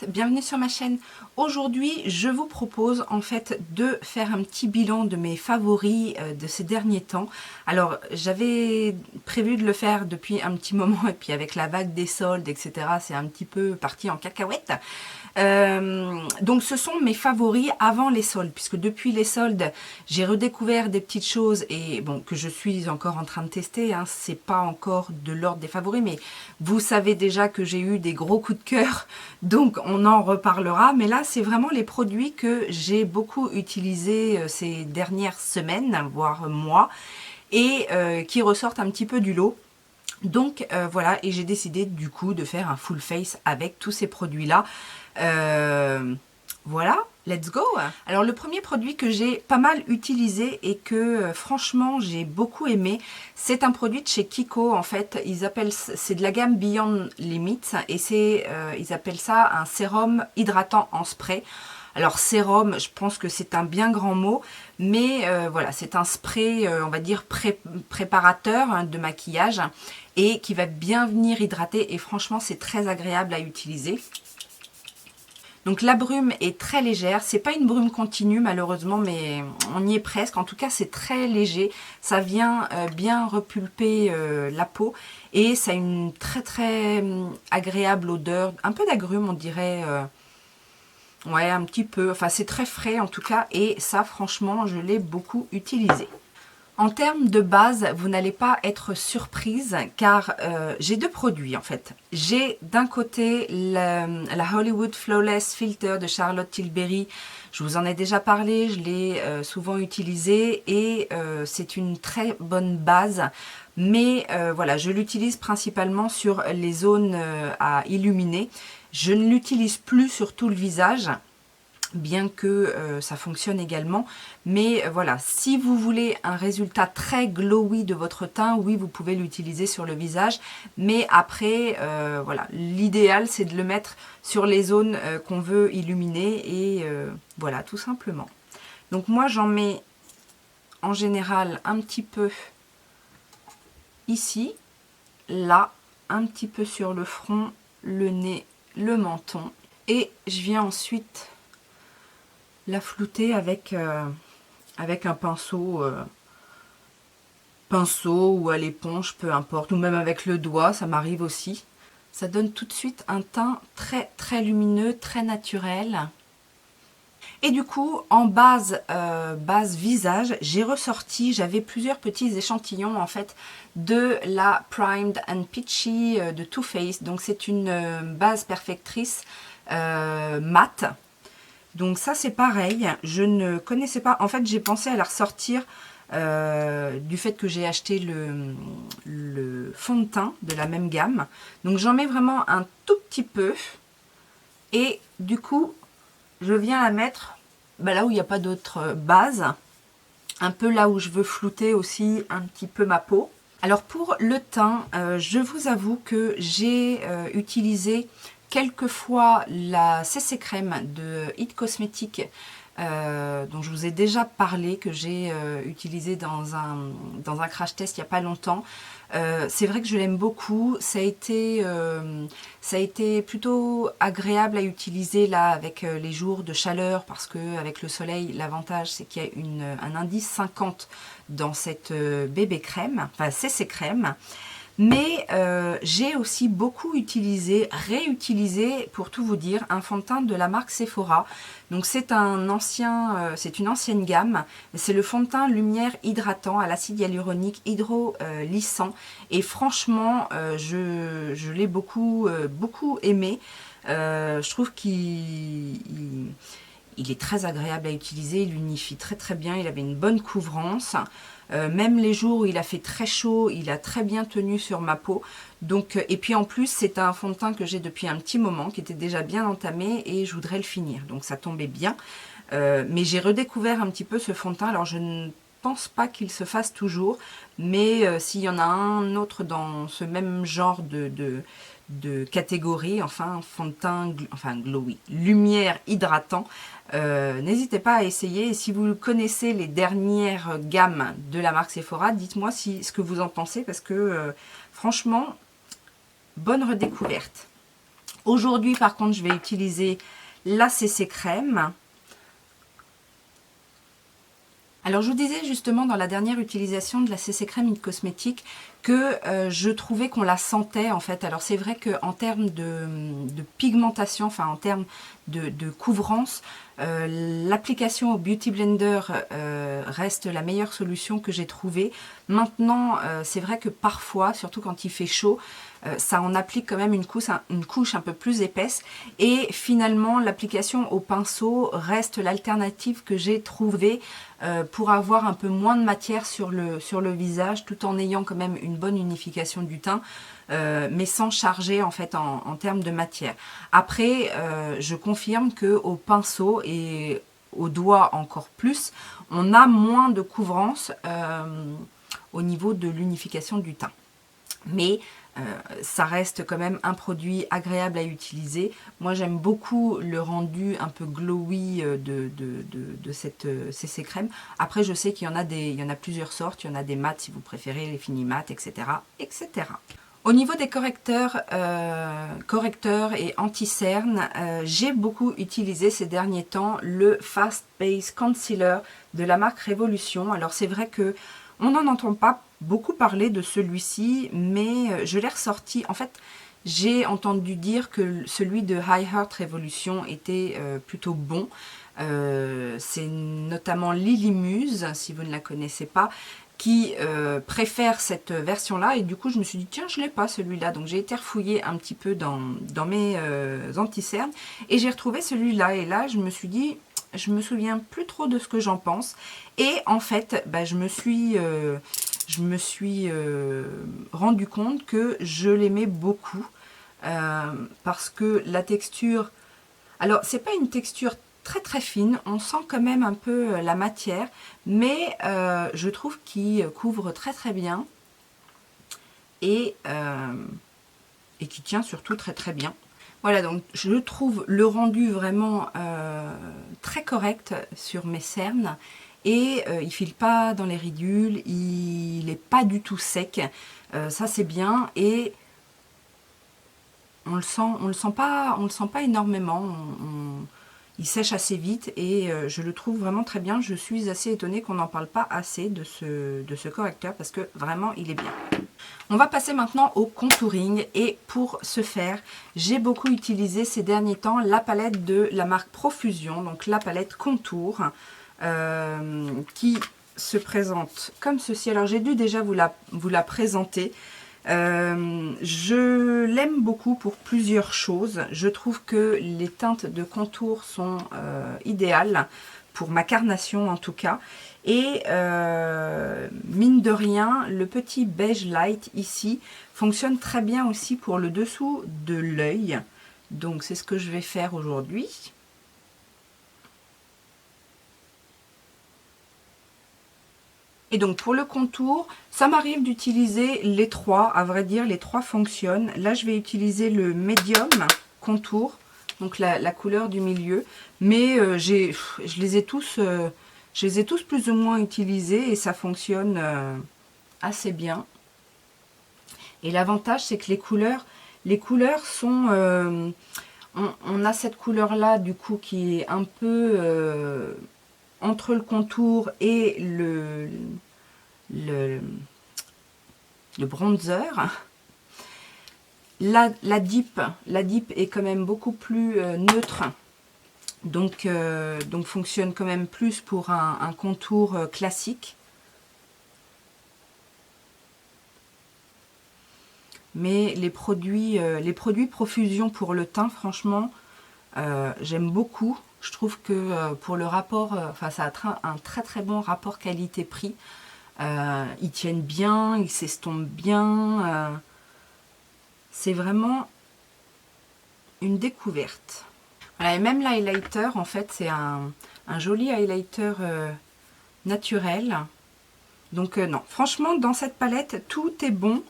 bienvenue sur ma chaîne. Aujourd'hui, je vous propose en fait de faire un petit bilan de mes favoris de ces derniers temps. Alors, j'avais prévu de le faire depuis un petit moment et puis avec la vague des soldes, etc., c'est un petit peu parti en cacahuète. Donc ce sont mes favoris avant les soldes, puisque depuis les soldes, j'ai redécouvert des petites choses et bon, que je suis encore en train de tester, hein, c'est pas encore de l'ordre des favoris, mais vous savez déjà que j'ai eu des gros coups de cœur, donc on en reparlera. Mais là, c'est vraiment les produits que j'ai beaucoup utilisés ces dernières semaines, voire mois, et qui ressortent un petit peu du lot. Donc voilà, et j'ai décidé du coup de faire un full face avec tous ces produits-là. Voilà, let's go. Alors le premier produit que j'ai pas mal utilisé et que franchement j'ai beaucoup aimé, c'est un produit de chez Kiko. En fait, c'est de la gamme Beyond Limits et ils appellent ça un sérum hydratant en spray. Alors sérum, je pense que c'est un bien grand mot, mais voilà, c'est un spray, on va dire préparateur hein, de maquillage et qui va bien venir hydrater et franchement c'est très agréable à utiliser. Donc la brume est très légère, c'est pas une brume continue malheureusement, mais on y est presque. En tout cas c'est très léger, ça vient bien repulper la peau et ça a une très agréable odeur, un peu d'agrumes on dirait. Ouais, un petit peu, enfin c'est très frais en tout cas et ça franchement je l'ai beaucoup utilisé. En termes de base, vous n'allez pas être surprise car j'ai deux produits en fait. J'ai d'un côté la Hollywood Flawless Filter de Charlotte Tilbury. Je vous en ai déjà parlé, je l'ai souvent utilisé et c'est une très bonne base. Mais voilà, je l'utilise principalement sur les zones à illuminer. Je ne l'utilise plus sur tout le visage, bien que ça fonctionne également. Mais voilà, si vous voulez un résultat très glowy de votre teint, oui, vous pouvez l'utiliser sur le visage. Mais après, voilà, l'idéal, c'est de le mettre sur les zones qu'on veut illuminer. Et voilà, tout simplement. Donc moi, j'en mets en général un petit peu ici, là, un petit peu sur le front, le nez, le menton. Et je viens ensuite la flouter avec un pinceau, ou à l'éponge, peu importe, ou même avec le doigt, ça m'arrive aussi. Ça donne tout de suite un teint très lumineux, très naturel. Et du coup, en base visage, j'ai ressorti, j'avais plusieurs petits échantillons en fait de la Primed and Peachy de Too Faced. Donc c'est une base perfectrice mat. Donc ça c'est pareil, je ne connaissais pas, en fait j'ai pensé à la ressortir du fait que j'ai acheté le fond de teint de la même gamme. Donc j'en mets vraiment un tout petit peu et du coup je viens la mettre là où il n'y a pas d'autre base, un peu là où je veux flouter aussi un petit peu ma peau. Alors pour le teint, je vous avoue que j'ai utilisé quelquefois la CC Crème de It Cosmetics dont je vous ai déjà parlé, que j'ai utilisé dans un crash test il n'y a pas longtemps. C'est vrai que je l'aime beaucoup, ça a été plutôt agréable à utiliser là avec les jours de chaleur parce que avec le soleil l'avantage c'est qu'il y a un indice 50 dans cette bébé crème, enfin CC crème. Mais j'ai aussi beaucoup réutilisé, pour tout vous dire, un fond de teint de la marque Sephora. Donc c'est une ancienne gamme. C'est le fond de teint lumière hydratant à l'acide hyaluronique hydrolissant. Et franchement, je l'ai beaucoup aimé. Je trouve qu'il est très agréable à utiliser, il unifie très bien, il avait une bonne couvrance. Même les jours où il a fait très chaud, il a très bien tenu sur ma peau. Donc, et puis en plus, c'est un fond de teint que j'ai depuis un petit moment, qui était déjà bien entamé et je voudrais le finir. Donc ça tombait bien. Mais j'ai redécouvert un petit peu ce fond de teint. Alors je ne pense pas qu'il se fasse toujours, mais s'il y en a un autre dans ce même genre de catégorie, enfin fond de teint, enfin glowy, lumière hydratant, n'hésitez pas à essayer. Et si vous connaissez les dernières gammes de la marque Sephora, dites-moi ce que vous en pensez parce que franchement, bonne redécouverte. Aujourd'hui, par contre, je vais utiliser la CC Crème. Alors, je vous disais justement dans la dernière utilisation de la CC Crème It Cosmetics que je trouvais qu'on la sentait en fait. Alors, c'est vrai qu'en termes de pigmentation, enfin en termes de couvrance, l'application au Beauty Blender reste la meilleure solution que j'ai trouvée. Maintenant, c'est vrai que parfois, surtout quand il fait chaud, ça en applique quand même une couche un peu plus épaisse. Et finalement, l'application au pinceau reste l'alternative que j'ai trouvée pour avoir un peu moins de matière sur le visage, tout en ayant quand même une bonne unification du teint. Mais sans charger en fait en termes de matière. Après, je confirme qu'au pinceau et au doigt encore plus, on a moins de couvrance au niveau de l'unification du teint. Mais ça reste quand même un produit agréable à utiliser. Moi, j'aime beaucoup le rendu un peu glowy de cette CC Crème. Après, je sais qu'il y en a plusieurs sortes. Il y en a des mats si vous préférez, les fini mat, etc., etc. Au niveau des correcteurs et anti-cerne, j'ai beaucoup utilisé ces derniers temps le Fast Base Concealer de la marque Révolution. Alors c'est vrai que on n'en entend pas beaucoup parler de celui-ci, mais je l'ai ressorti. En fait, j'ai entendu dire que celui de High Heart Révolution était plutôt bon. C'est notamment Lily Muse, si vous ne la connaissez pas, qui préfère cette version-là. Et du coup, je me suis dit, tiens, je ne l'ai pas celui-là. Donc, j'ai été refouiller un petit peu dans mes anti-cernes et j'ai retrouvé celui-là. Et là, je me suis dit, je me souviens plus trop de ce que j'en pense. Et en fait, bah, je me suis rendu compte que je l'aimais beaucoup parce que la texture... Alors, c'est pas une texture très très fine, on sent quand même un peu la matière, mais je trouve qu'il couvre très très bien et qui tient surtout très très bien. Voilà, donc je trouve le rendu vraiment très correct sur mes cernes et il file pas dans les ridules, il n'est pas du tout sec, ça c'est bien et on le sent pas énormément. Il sèche assez vite et je le trouve vraiment très bien. Je suis assez étonnée qu'on n'en parle pas assez de ce correcteur parce que vraiment il est bien. On va passer maintenant au contouring et pour ce faire, j'ai beaucoup utilisé ces derniers temps la palette de la marque Profusion, donc la palette Contour qui se présente comme ceci. Alors j'ai dû déjà vous la présenter. Je l'aime beaucoup pour plusieurs choses. Je trouve que les teintes de contour sont idéales pour ma carnation en tout cas. Et mine de rien, le petit beige light ici fonctionne très bien aussi pour le dessous de l'œil. Donc c'est ce que je vais faire aujourd'hui. Et donc pour le contour, ça m'arrive d'utiliser les trois, à vrai dire les trois fonctionnent. Là je vais utiliser le médium contour, donc la couleur du milieu, mais je les ai tous plus ou moins utilisés et ça fonctionne assez bien. Et l'avantage c'est que les couleurs sont... on a cette couleur là du coup qui est un peu... entre le contour et le bronzer. La dip est quand même beaucoup plus neutre, donc fonctionne quand même plus pour un contour classique. Mais les produits Profusion pour le teint, franchement, j'aime beaucoup. Je trouve que pour le rapport, ça a un très très bon rapport qualité-prix. Ils tiennent bien, ils s'estompent bien. C'est vraiment une découverte. Voilà, et même l'highlighter, en fait, c'est un joli highlighter naturel. Donc non, franchement, dans cette palette, tout est bon.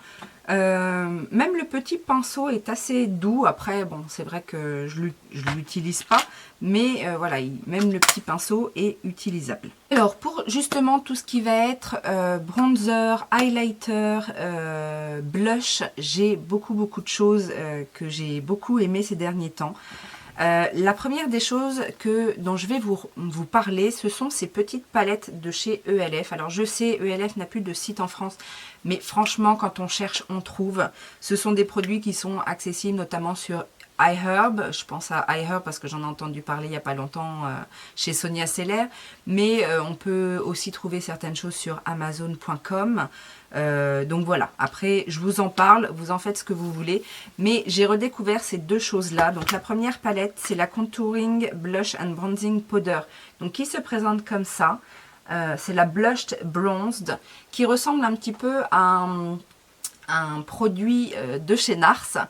Même le petit pinceau est assez doux. Après, bon, c'est vrai que je ne l'utilise pas. Mais voilà, même le petit pinceau est utilisable. Alors, pour justement tout ce qui va être bronzer, highlighter, blush, j'ai beaucoup de choses que j'ai beaucoup aimé ces derniers temps. La première des choses dont je vais vous parler, ce sont ces petites palettes de chez ELF. Alors je sais, ELF n'a plus de site en France, mais franchement, quand on cherche, on trouve. Ce sont des produits qui sont accessibles notamment sur iHerb. Je pense à iHerb parce que j'en ai entendu parler il n'y a pas longtemps chez Sonia Seller. Mais on peut aussi trouver certaines choses sur Amazon.com. Donc voilà, après je vous en parle, vous en faites ce que vous voulez, mais j'ai redécouvert ces deux choses là. Donc la première palette, c'est la Contouring Blush and Bronzing Powder, donc qui se présente comme ça. C'est la Blushed Bronzed, qui ressemble un petit peu à un produit de chez NARS.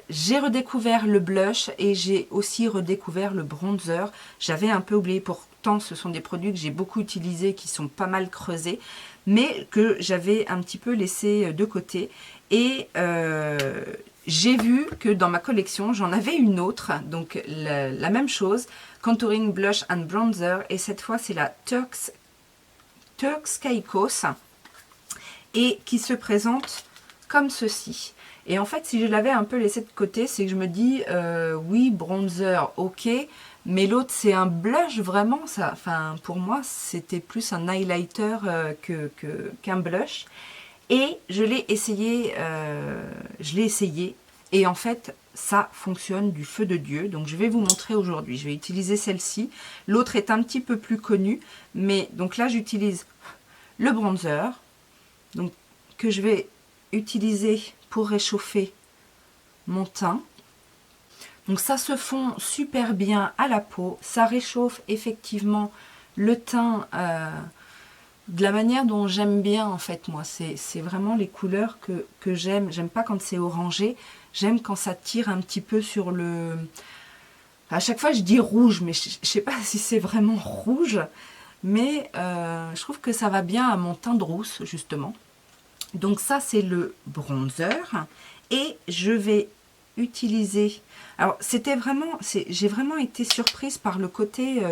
J'ai redécouvert le blush et j'ai aussi redécouvert le bronzer. J'avais un peu oublié, pourtant ce sont des produits que j'ai beaucoup utilisés, qui sont pas mal creusés, mais que j'avais un petit peu laissé de côté. Et j'ai vu que dans ma collection, j'en avais une autre, donc la même chose, Contouring Blush and Bronzer, et cette fois c'est la Turks Caicos, et qui se présente comme ceci. Et en fait, si je l'avais un peu laissé de côté, c'est que je me dis, oui, bronzer, ok, mais l'autre, c'est un blush, vraiment, ça. Enfin, pour moi, c'était plus un highlighter qu'un blush. Et je l'ai essayé, et en fait, ça fonctionne du feu de Dieu. Donc, je vais vous montrer aujourd'hui. Je vais utiliser celle-ci. L'autre est un petit peu plus connue, mais donc là, j'utilise le bronzer, donc que je vais utiliser pour réchauffer mon teint. Donc ça se fond super bien à la peau, ça réchauffe effectivement le teint de la manière dont j'aime bien en fait moi. C'est vraiment les couleurs que j'aime. J'aime pas quand c'est orangé, j'aime quand ça tire un petit peu sur le... À chaque fois je dis rouge, mais je sais pas si c'est vraiment rouge, mais je trouve que ça va bien à mon teint de rousse justement. Donc ça c'est le bronzer et je vais utiliser, alors c'était vraiment, j'ai vraiment été surprise par le côté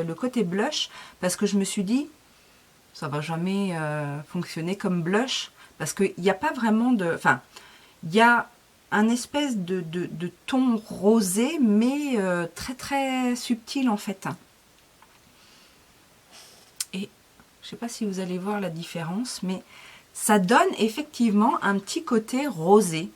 blush, parce que je me suis dit ça va jamais fonctionner comme blush, parce qu'il n'y a pas vraiment de, enfin il y a un espèce de ton rosé, mais très subtil en fait. Et je sais pas si vous allez voir la différence, mais ça donne effectivement un petit côté rosé,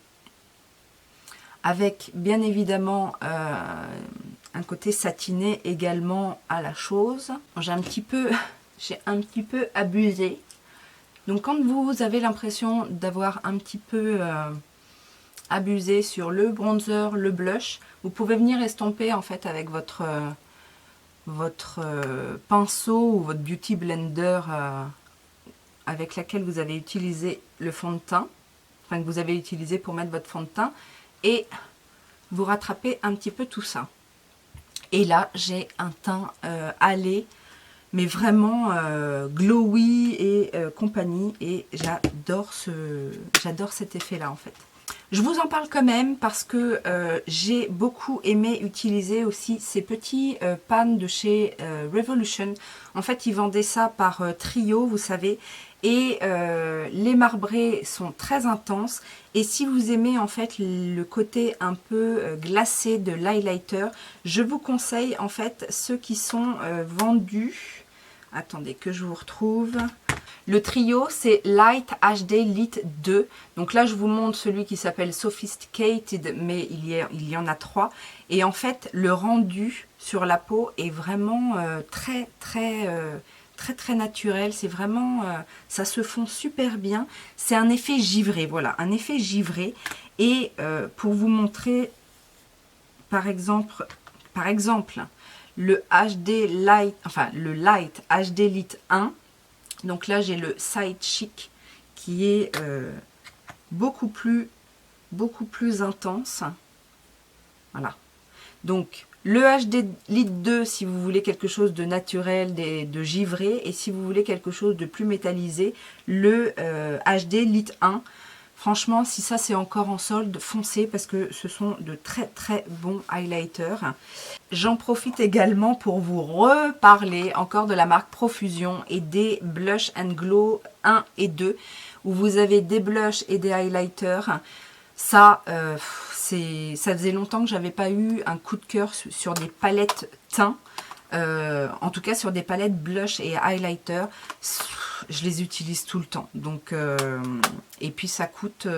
avec bien évidemment un côté satiné également à la chose. J'ai un petit peu abusé. Donc quand vous avez l'impression d'avoir un petit peu abusé sur le bronzer, le blush, vous pouvez venir estomper en fait avec votre pinceau ou votre beauty blender avec laquelle vous avez utilisé le fond de teint, enfin que vous avez utilisé pour mettre votre fond de teint, et vous rattrapez un petit peu tout ça. Et là, j'ai un teint hâlé, mais vraiment glowy et compagnie, et j'adore cet effet-là en fait. Je vous en parle quand même parce que j'ai beaucoup aimé utiliser aussi ces petits pans de chez Revolution. En fait, ils vendaient ça par trio, vous savez. Et les marbrés sont très intenses. Et si vous aimez en fait le côté un peu glacé de l'highlighter, je vous conseille en fait ceux qui sont vendus. Attendez que je vous retrouve. Le trio, c'est Light HD Lit 2. Donc là, je vous montre celui qui s'appelle Sophisticated, mais il y en a 3. Et en fait, le rendu sur la peau est vraiment très naturel. C'est vraiment, ça se fond super bien. C'est un effet givré, voilà, un effet givré. Et pour vous montrer, par exemple, le HD Light, enfin le Light HD Lit 1. Donc là, j'ai le Side Chic qui est beaucoup plus intense. Voilà. Donc, Le HD Lite 2 si vous voulez quelque chose de naturel, de givré, et si vous voulez quelque chose de plus métallisé, le HD Lite 1. Franchement, si ça c'est encore en solde, foncez parce que ce sont de très très bons highlighters. J'en profite également pour vous reparler encore de la marque Profusion et des Blush and Glow 1 et 2, où vous avez des blushs et des highlighters. Ça, ça faisait longtemps que j'avais pas eu un coup de cœur sur des palettes teint. En tout cas sur des palettes blush et highlighter, je les utilise tout le temps. Donc, et puis ça coûte,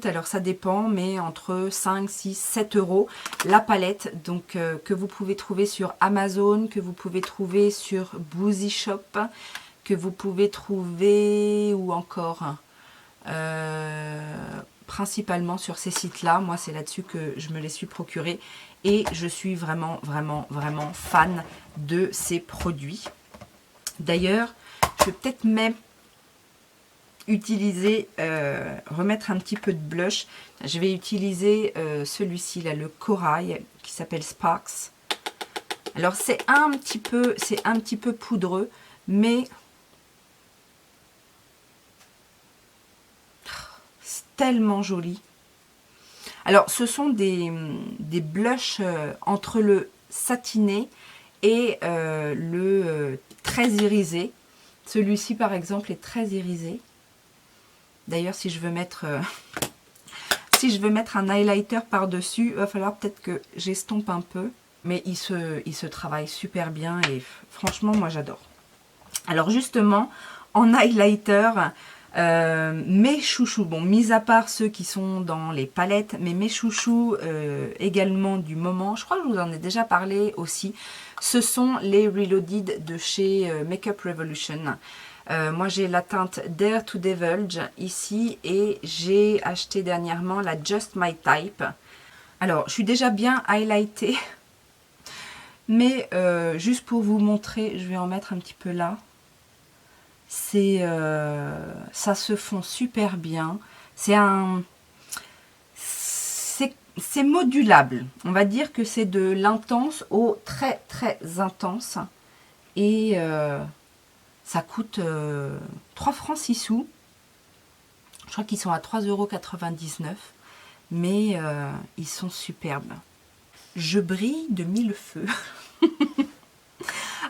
alors ça dépend, mais entre 5, 6, 7 euros la palette. Donc que vous pouvez trouver sur Amazon, que vous pouvez trouver sur Boozy Shop, que vous pouvez trouver ou encore principalement sur ces sites-là. Moi, c'est là-dessus que je me les suis procurés. Et je suis vraiment, vraiment, vraiment fan de ces produits. D'ailleurs, je vais peut-être même utiliser, remettre un petit peu de blush. Je vais utiliser celui-ci, là, le corail, qui s'appelle Sparks. Alors, c'est un petit peu poudreux, mais c'est tellement joli. Alors, ce sont des blushs entre le satiné et le très irisé. Celui-ci, par exemple, est très irisé. D'ailleurs, si je veux mettre un highlighter par-dessus, il va falloir peut-être que j'estompe un peu. Mais il se travaille super bien et franchement, moi, j'adore. Alors, justement, en highlighter... mes chouchous, bon, mis à part ceux qui sont dans les palettes, mais mes chouchous également du moment, je crois que je vous en ai déjà parlé aussi, ce sont les Reloaded de chez Makeup Revolution. Moi j'ai la teinte Dare to Divulge ici et j'ai acheté dernièrement la Just My Type. Alors je suis déjà bien highlightée, mais juste pour vous montrer, je vais en mettre un petit peu là. Ça se fond super bien. C'est modulable. On va dire que c'est de l'intense au très très intense. Et ça coûte 3 francs 6 sous. Je crois qu'ils sont à 3,99 €. Mais ils sont superbes. Je brille de mille feux.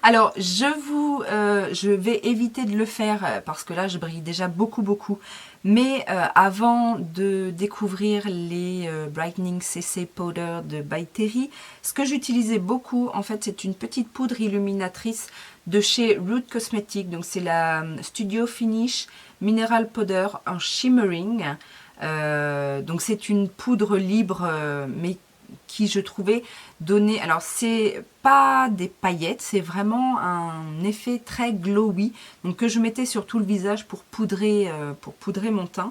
Alors, je vais éviter de le faire parce que là, je brille déjà beaucoup. Mais avant de découvrir les Brightening CC Powder de By Terry, ce que j'utilisais beaucoup, en fait, c'est une petite poudre illuminatrice de chez Root Cosmetics. Donc, c'est la Studio Finish Mineral Powder en Shimmering. Donc, c'est une poudre libre, mais qui je trouvais donner, alors c'est pas des paillettes, c'est vraiment un effet très glowy, donc que je mettais sur tout le visage pour poudrer mon teint.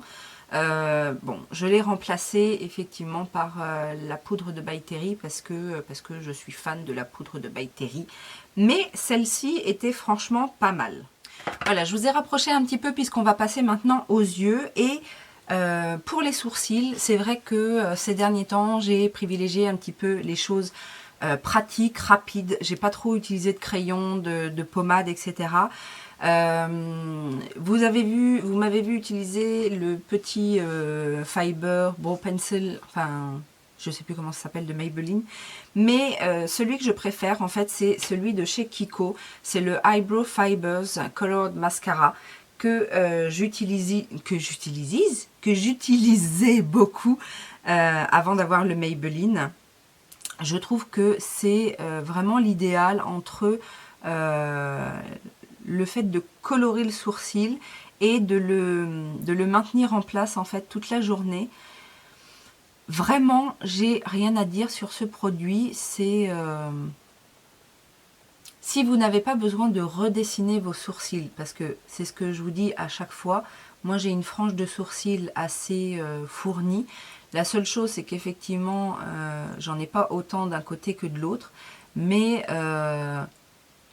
Bon, je l'ai remplacé effectivement par la poudre de By Terry parce que je suis fan de la poudre de By Terry, mais celle-ci était franchement pas mal. Voilà, je vous ai rapproché un petit peu puisqu'on va passer maintenant aux yeux. Et pour les sourcils, c'est vrai que ces derniers temps, j'ai privilégié un petit peu les choses pratiques, rapides. J'ai pas trop utilisé de crayons, de pommade, etc. Vous m'avez vu utiliser le petit Fiber Brow Pencil, enfin, je sais plus comment ça s'appelle, de Maybelline. Mais celui que je préfère, en fait, c'est celui de chez Kiko. C'est le Eyebrow Fibers Colored Mascara que j'utilisais beaucoup avant d'avoir le Maybelline. Je trouve que c'est vraiment l'idéal entre le fait de colorer le sourcil et de le maintenir en place en fait toute la journée. Vraiment, j'ai rien à dire sur ce produit. C'est si vous n'avez pas besoin de redessiner vos sourcils, parce que c'est ce que je vous dis à chaque fois, moi j'ai une frange de sourcils assez fournie. La seule chose, c'est qu'effectivement, j'en ai pas autant d'un côté que de l'autre, mais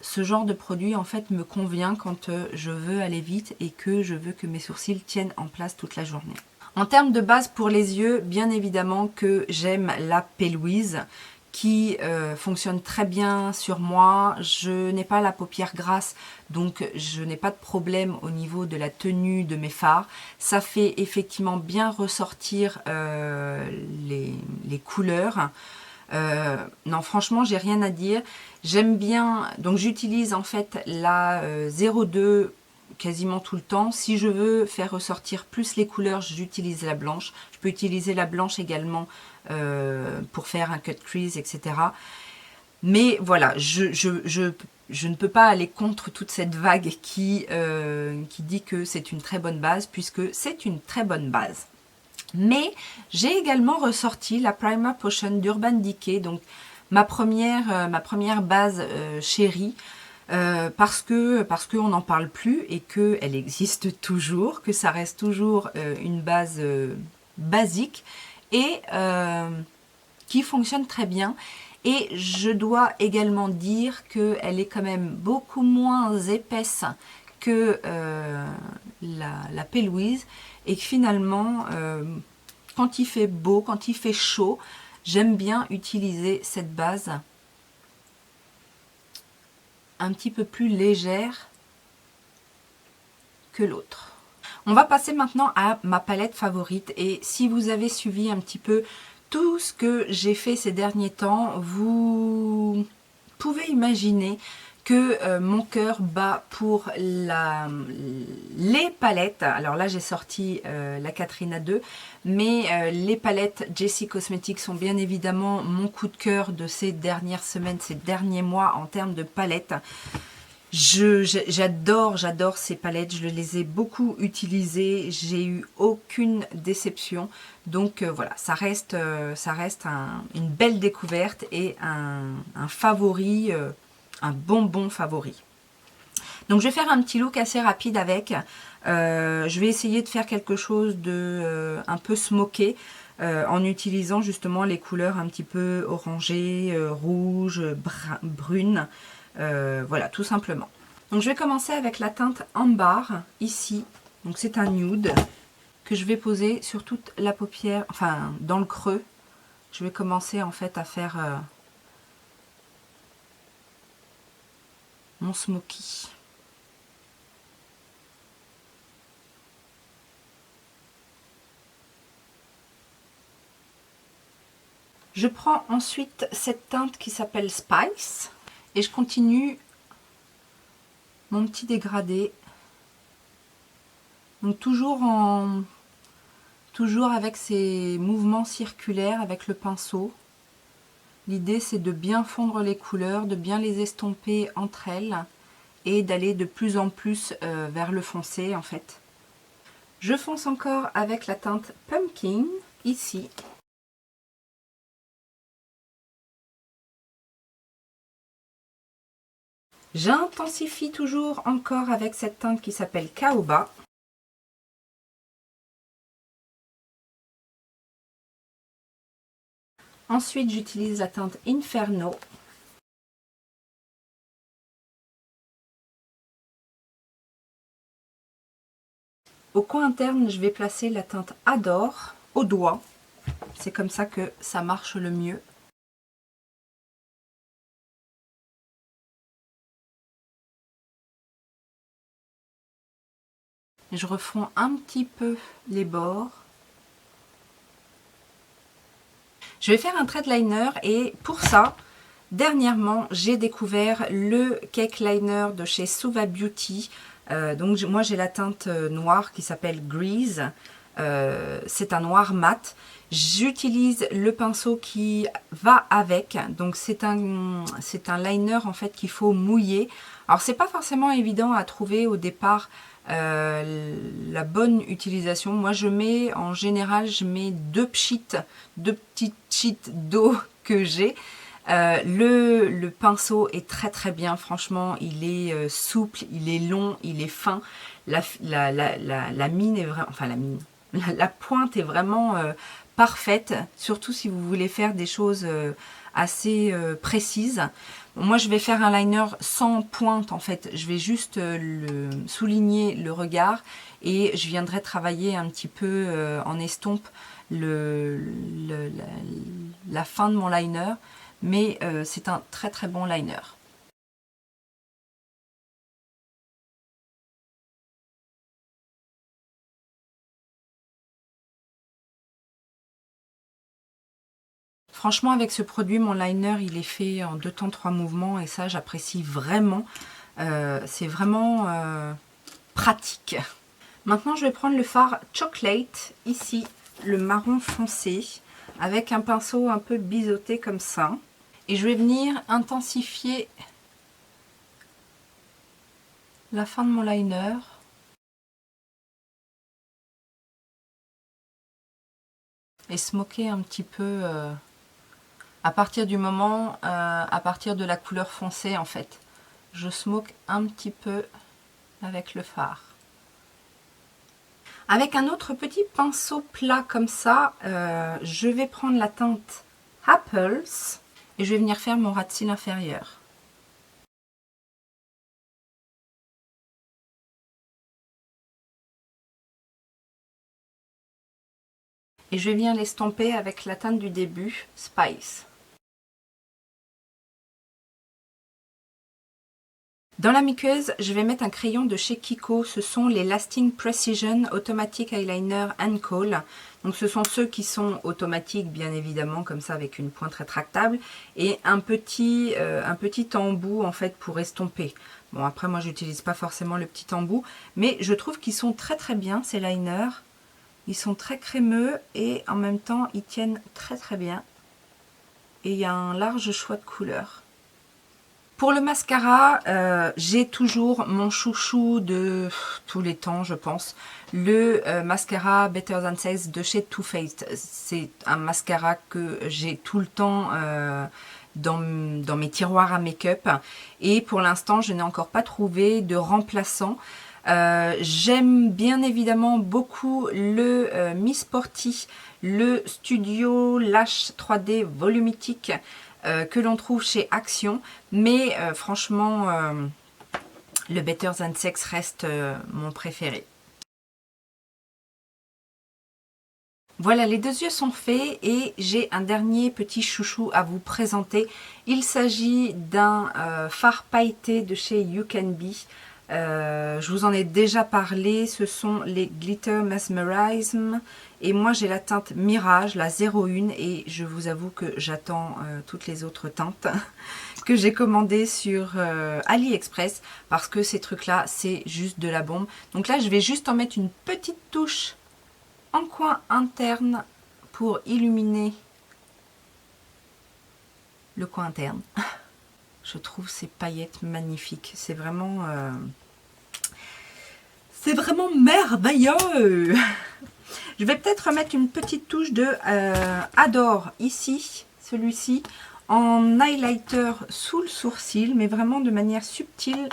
ce genre de produit en fait me convient quand je veux aller vite et que je veux que mes sourcils tiennent en place toute la journée. En termes de base pour les yeux, bien évidemment que j'aime la P. Louise, qui fonctionne très bien sur moi. Je n'ai pas la paupière grasse, donc je n'ai pas de problème au niveau de la tenue de mes fards. Ça fait effectivement bien ressortir les couleurs. Non, franchement, j'ai rien à dire. J'aime bien, donc j'utilise en fait la 02 quasiment tout le temps. Si je veux faire ressortir plus les couleurs, j'utilise la blanche. Je peux utiliser la blanche également pour faire un cut crease, etc. Mais voilà, je ne peux pas aller contre toute cette vague qui dit que c'est une très bonne base, puisque c'est une très bonne base. Mais j'ai également ressorti la Primer Potion d'Urban Decay, donc ma première base chérie, parce qu'on n'en parle plus et qu'elle existe toujours, que ça reste toujours une base basique et qui fonctionne très bien. Et je dois également dire qu'elle est quand même beaucoup moins épaisse que la P. Louise, et que finalement, quand il fait beau, quand il fait chaud, j'aime bien utiliser cette base un petit peu plus légère que l'autre. On va passer maintenant à ma palette favorite, et si vous avez suivi un petit peu tout ce que j'ai fait ces derniers temps, vous pouvez imaginer que mon cœur bat pour les palettes. Alors là, j'ai sorti la Katrina 2, mais les palettes Jessie Cosmetics sont bien évidemment mon coup de cœur de ces dernières semaines, ces derniers mois en termes de palettes. J'adore ces palettes, je les ai beaucoup utilisées, j'ai eu aucune déception. Donc voilà, ça reste une belle découverte et un favori, un bonbon favori. Donc je vais faire un petit look assez rapide avec. Je vais essayer de faire quelque chose de un peu smoké, en utilisant justement les couleurs un petit peu orangées, rouges, brunes. Voilà, tout simplement. Donc je vais commencer avec la teinte Ambar, ici. Donc c'est un nude que je vais poser sur toute la paupière, enfin dans le creux. Je vais commencer en fait à faire mon smoky. Je prends ensuite cette teinte qui s'appelle Spice et je continue mon petit dégradé. Donc toujours avec ces mouvements circulaires avec le pinceau. L'idée c'est de bien fondre les couleurs, de bien les estomper entre elles et d'aller de plus en plus vers le foncé en fait. Je fonce encore avec la teinte Pumpkin ici. J'intensifie toujours encore avec cette teinte qui s'appelle Caoba. Ensuite, j'utilise la teinte Inferno. Au coin interne, je vais placer la teinte Adore au doigt. C'est comme ça que ça marche le mieux. Je refonds un petit peu les bords. Je vais faire un trait de liner et pour ça, dernièrement, j'ai découvert le Cake Liner de chez Suva Beauty. Donc moi j'ai la teinte noire qui s'appelle Grease. C'est un noir mat. J'utilise le pinceau qui va avec. Donc c'est un liner en fait qu'il faut mouiller. Alors c'est pas forcément évident à trouver au départ la bonne utilisation. Moi je mets en général deux petites sheets d'eau que j'ai. Le pinceau est très bien, franchement il est souple, il est long, il est fin. La mine est vraiment, enfin la pointe est vraiment parfaite, surtout si vous voulez faire des choses assez précises. Moi je vais faire un liner sans pointe en fait, je vais juste souligner le regard et je viendrai travailler un petit peu en estompe la fin de mon liner. mais c'est un très très bon liner. Franchement, avec ce produit, mon liner, il est fait en 2 temps 3 mouvements et ça, j'apprécie vraiment. C'est vraiment pratique. Maintenant, je vais prendre le fard Chocolate, ici, le marron foncé, avec un pinceau un peu biseauté comme ça. Et je vais venir intensifier la fin de mon liner. Et smoker un petit peu à partir du moment, à partir de la couleur foncée en fait. Je smoke un petit peu avec le fard. Avec un autre petit pinceau plat comme ça, je vais prendre la teinte Apples et je vais venir faire mon ras de cils inférieur. Et je vais venir l'estomper avec la teinte du début, Spice. Dans la muqueuse, je vais mettre un crayon de chez Kiko. Ce sont les Lasting Precision Automatic Eyeliner and Kohl. Donc ce sont ceux qui sont automatiques, bien évidemment, comme ça avec une pointe rétractable. Et un petit embout en fait pour estomper. Bon après moi j'utilise pas forcément le petit embout. Mais je trouve qu'ils sont très très bien ces liners. Ils sont très crémeux et en même temps ils tiennent très très bien. Et il y a un large choix de couleurs. Pour le mascara, j'ai toujours mon chouchou de tous les temps, je pense. Le mascara Better Than Sex de chez Too Faced. C'est un mascara que j'ai tout le temps dans mes tiroirs à make-up. Et pour l'instant, je n'ai encore pas trouvé de remplaçant. J'aime bien évidemment beaucoup le Miss Sporty, le Studio Lash 3D Volumitique que l'on trouve chez Action, mais franchement le Better Than Sex reste mon préféré. Voilà, les 2 yeux sont faits et j'ai un dernier petit chouchou à vous présenter. Il s'agit d'un fard pailleté de chez You Can Be. Je vous en ai déjà parlé, ce sont les Glitter Mesmerism et moi j'ai la teinte Mirage, la 01 et je vous avoue que j'attends toutes les autres teintes que j'ai commandées sur AliExpress parce que ces trucs là c'est juste de la bombe. Donc là je vais juste en mettre une petite touche en coin interne pour illuminer le coin interne. Je trouve ces paillettes magnifiques. C'est vraiment merveilleux. Je vais peut-être remettre une petite touche de Adore ici, celui-ci, en highlighter sous le sourcil, mais vraiment de manière subtile,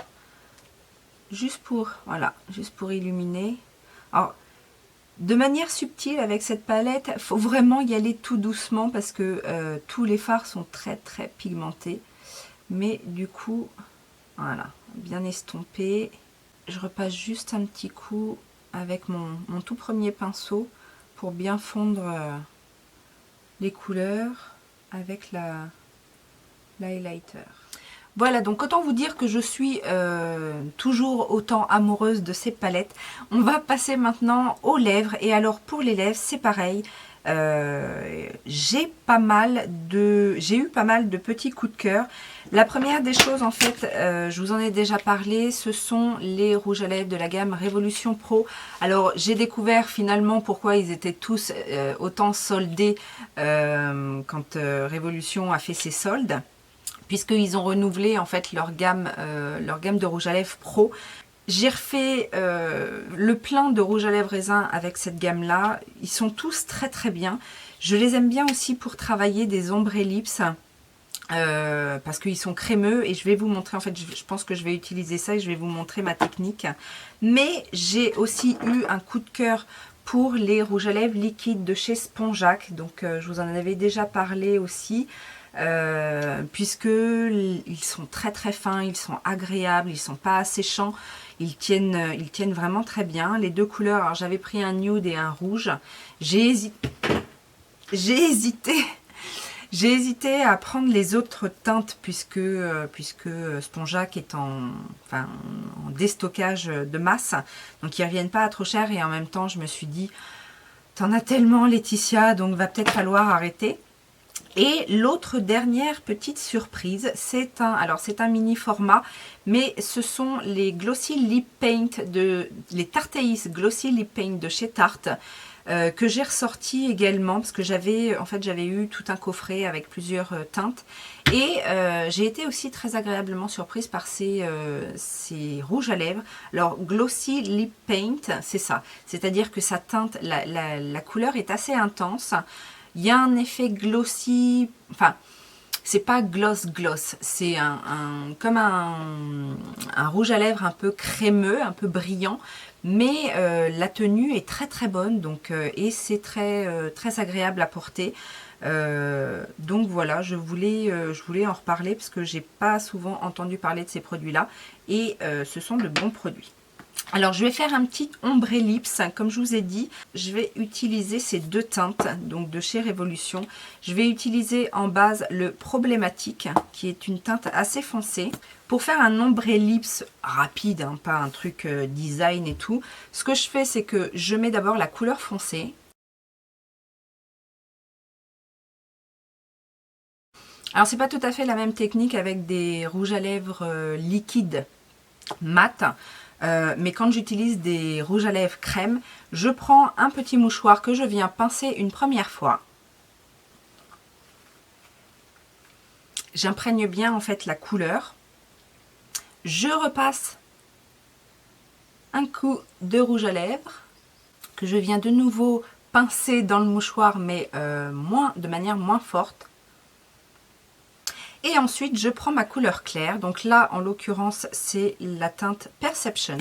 juste pour, voilà, juste pour illuminer. Alors, de manière subtile avec cette palette, il faut vraiment y aller tout doucement parce que tous les fards sont très très pigmentés. Mais du coup, voilà, bien estompé. Je repasse juste un petit coup avec mon tout premier pinceau pour bien fondre les couleurs avec l'highlighter. Voilà, donc autant vous dire que je suis toujours autant amoureuse de ces palettes. On va passer maintenant aux lèvres. Et alors pour les lèvres, c'est pareil. J'ai eu pas mal de petits coups de cœur. La première des choses, en fait, je vous en ai déjà parlé, ce sont les rouges à lèvres de la gamme Révolution Pro. Alors, j'ai découvert finalement pourquoi ils étaient tous autant soldés quand Révolution a fait ses soldes, puisqu'ils ont renouvelé en fait leur gamme de rouge à lèvres Pro. J'ai refait le plein de rouge à lèvres raisin avec cette gamme-là. Ils sont tous très très bien. Je les aime bien aussi pour travailler des ombres ellipses. Parce qu'ils sont crémeux et je vais vous montrer, en fait je pense que je vais utiliser ça et je vais vous montrer ma technique. Mais j'ai aussi eu un coup de cœur pour les rouges à lèvres liquides de chez Spongeac. Donc je vous en avais déjà parlé aussi. Puisque ils sont très très fins, ils sont agréables, ils sont pas asséchants, ils tiennent vraiment très bien. Les 2 couleurs, alors j'avais pris un nude et un rouge. J'ai hésité J'ai hésité à prendre les autres teintes puisque Spongeac est en déstockage de masse. Donc ils ne reviennent pas à trop cher et en même temps je me suis dit, t'en as tellement Laetitia, donc va peut-être falloir arrêter. Et l'autre dernière petite surprise, c'est un mini format, mais ce sont les Glossy Lip Paint les Tarteis Glossy Lip Paint de chez Tarte, que j'ai ressorti également parce que j'avais eu tout un coffret avec plusieurs teintes et j'ai été aussi très agréablement surprise par ces rouges à lèvres. Alors Glossy Lip Paint, c'est ça, c'est-à-dire que sa teinte, la couleur est assez intense. Il y a un effet glossy, enfin, c'est pas gloss, c'est comme un rouge à lèvres un peu crémeux, un peu brillant, mais la tenue est très très bonne, donc, et c'est très agréable à porter. Donc voilà, je voulais en reparler parce que j'ai pas souvent entendu parler de ces produits-là, et ce sont de bons produits. Alors je vais faire un petit ombre lips, comme je vous ai dit, je vais utiliser ces deux teintes, donc de chez Révolution. Je vais utiliser en base le Problématique, qui est une teinte assez foncée. Pour faire un ombre lips rapide, hein, pas un truc design et tout, ce que je fais c'est que je mets d'abord la couleur foncée. Alors c'est pas tout à fait la même technique avec des rouges à lèvres liquides mat. Mais quand j'utilise des rouges à lèvres crème, je prends un petit mouchoir que je viens pincer une première fois. J'imprègne bien en fait la couleur. Je repasse un coup de rouge à lèvres que je viens de nouveau pincer dans le mouchoir, mais de manière moins forte. Et ensuite, je prends ma couleur claire. Donc là, en l'occurrence, c'est la teinte Perception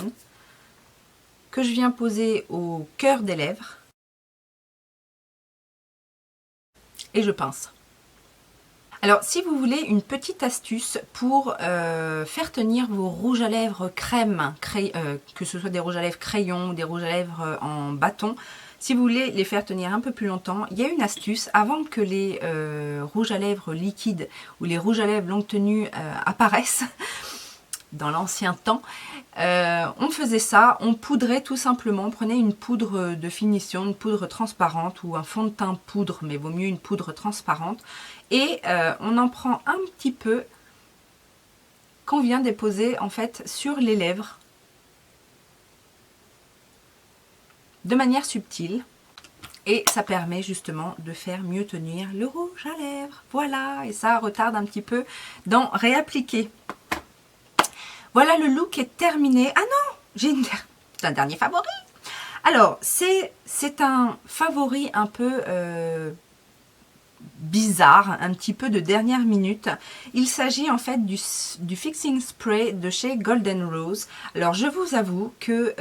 que je viens poser au cœur des lèvres. Et je pince. Alors, si vous voulez une petite astuce pour faire tenir vos rouges à lèvres crème, que ce soit des rouges à lèvres crayon ou des rouges à lèvres en bâton, si vous voulez les faire tenir un peu plus longtemps, il y a une astuce. Avant que les rouges à lèvres liquides ou les rouges à lèvres longue tenue apparaissent, dans l'ancien temps, on faisait ça, on poudrait tout simplement, on prenait une poudre de finition, une poudre transparente ou un fond de teint poudre, mais vaut mieux une poudre transparente, et on en prend un petit peu qu'on vient déposer en fait sur les lèvres de manière subtile, et ça permet justement de faire mieux tenir le rouge à lèvres. Voilà, et ça retarde un petit peu d'en réappliquer. Voilà, le look est terminé. Ah non, j'ai un dernier favori. Alors, c'est un favori un peu bizarre, un petit peu de dernière minute. Il s'agit en fait du Fixing Spray de chez Golden Rose. Alors, je vous avoue que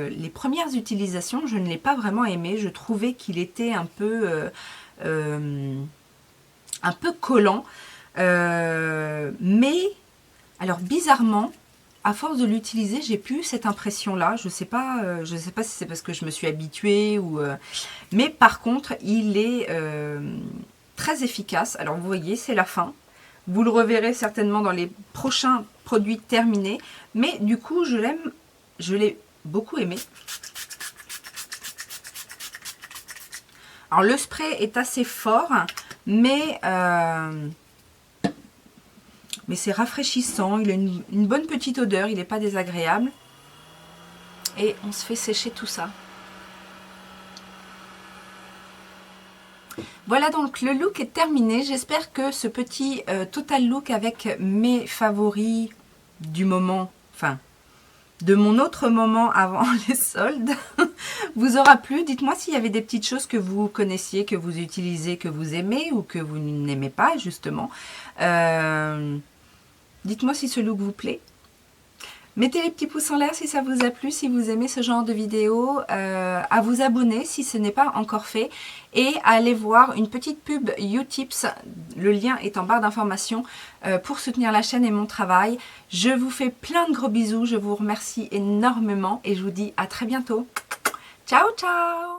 les premières utilisations, je ne l'ai pas vraiment aimé. Je trouvais qu'il était un peu collant. Mais, alors bizarrement, à force de l'utiliser, j'ai plus cette impression-là. Je sais pas si c'est parce que je me suis habituée ou... mais par contre, il est très efficace. Alors vous voyez, c'est la fin. Vous le reverrez certainement dans les prochains produits terminés. Mais du coup, je l'ai beaucoup aimé. Alors le spray est assez fort, mais c'est rafraîchissant, il a une bonne petite odeur, il n'est pas désagréable. Et on se fait sécher tout ça. Voilà, donc le look est terminé. J'espère que ce petit total look avec mes favoris du moment, enfin de mon autre moment avant les soldes, vous aura plu. Dites-moi s'il y avait des petites choses que vous connaissiez, que vous utilisez, que vous aimez ou que vous n'aimez pas justement. Dites-moi si ce look vous plaît. Mettez les petits pouces en l'air si ça vous a plu, si vous aimez ce genre de vidéo, à vous abonner si ce n'est pas encore fait, et à aller voir une petite pub Utips, le lien est en barre d'informations, pour soutenir la chaîne et mon travail. Je vous fais plein de gros bisous, je vous remercie énormément et je vous dis à très bientôt. Ciao ciao!